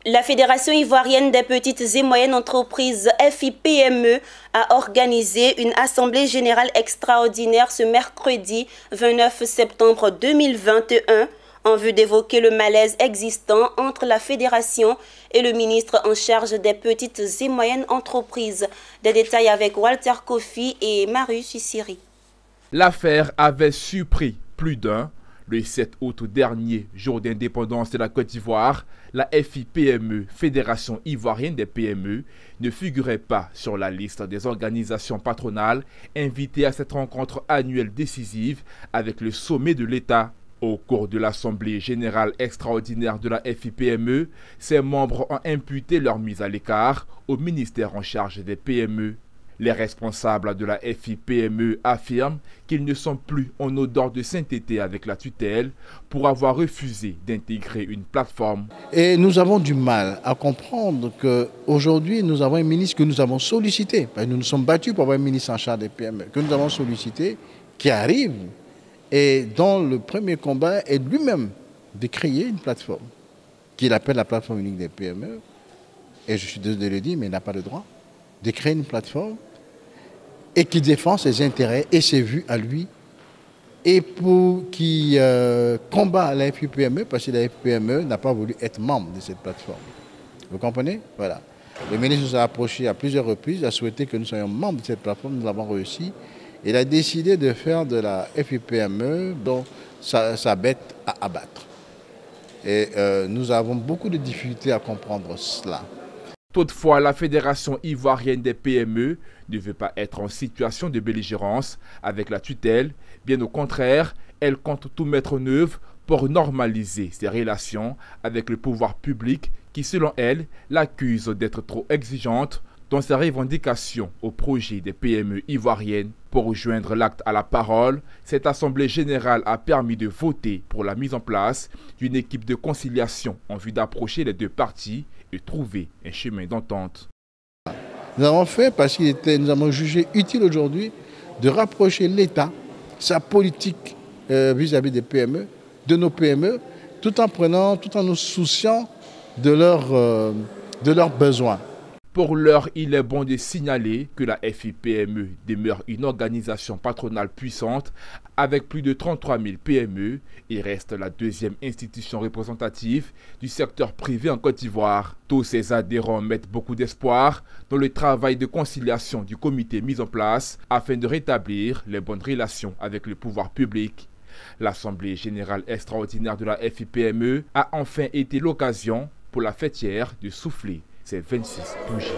La Fédération ivoirienne des petites et moyennes entreprises FIPME a organisé une assemblée générale extraordinaire ce mercredi 29 septembre 2021 en vue d'évoquer le malaise existant entre la Fédération et le ministre en charge des petites et moyennes entreprises. Des détails avec Walter Kofi et Marius Issiri. L'affaire avait surpris plus d'un. Le 7 août dernier, jour d'indépendance de la Côte d'Ivoire, la FIPME, Fédération ivoirienne des PME, ne figurait pas sur la liste des organisations patronales invitées à cette rencontre annuelle décisive avec le sommet de l'État. Au cours de l'Assemblée générale extraordinaire de la FIPME, ses membres ont imputé leur mise à l'écart au ministère en charge des PME. Les responsables de la FIPME affirment qu'ils ne sont plus en odeur de sainteté avec la tutelle pour avoir refusé d'intégrer une plateforme. Et nous avons du mal à comprendre qu'aujourd'hui, nous avons un ministre que nous avons sollicité. Nous nous sommes battus pour avoir un ministre en charge des PME, que nous avons sollicité, qui arrive et dont le premier combat est lui-même de créer une plateforme, qu'il appelle la plateforme unique des PME. Et je suis désolé de le dire, mais il n'a pas le droit de créer une plateforme et qui défend ses intérêts et ses vues à lui, et qui combat la FIPME, parce que la FIPME n'a pas voulu être membre de cette plateforme. Vous comprenez? Voilà. Le ministre nous a approché à plusieurs reprises, a souhaité que nous soyons membres de cette plateforme, nous l'avons réussi. Il a décidé de faire de la FIPME donc sa bête à abattre. Et nous avons beaucoup de difficultés à comprendre cela. Toutefois, la Fédération ivoirienne des PME ne veut pas être en situation de belligérance avec la tutelle. Bien au contraire, elle compte tout mettre en œuvre pour normaliser ses relations avec le pouvoir public qui, selon elle, l'accuse d'être trop exigeante dans ses revendications au projet des PME ivoiriennes. Pour joindre l'acte à la parole, cette Assemblée générale a permis de voter pour la mise en place d'une équipe de conciliation en vue d'approcher les deux parties et trouver un chemin d'entente. Nous avons fait parce que nous avons jugé utile aujourd'hui de rapprocher l'État, sa politique vis-à-vis des PME, de nos PME, tout en nous souciant de leurs besoins. Pour l'heure, il est bon de signaler que la FIPME demeure une organisation patronale puissante avec plus de 33 000 PME et reste la deuxième institution représentative du secteur privé en Côte d'Ivoire. Tous ses adhérents mettent beaucoup d'espoir dans le travail de conciliation du comité mis en place afin de rétablir les bonnes relations avec le pouvoir public. L'Assemblée générale extraordinaire de la FIPME a enfin été l'occasion pour la fêtière de souffler ces 26 bougies.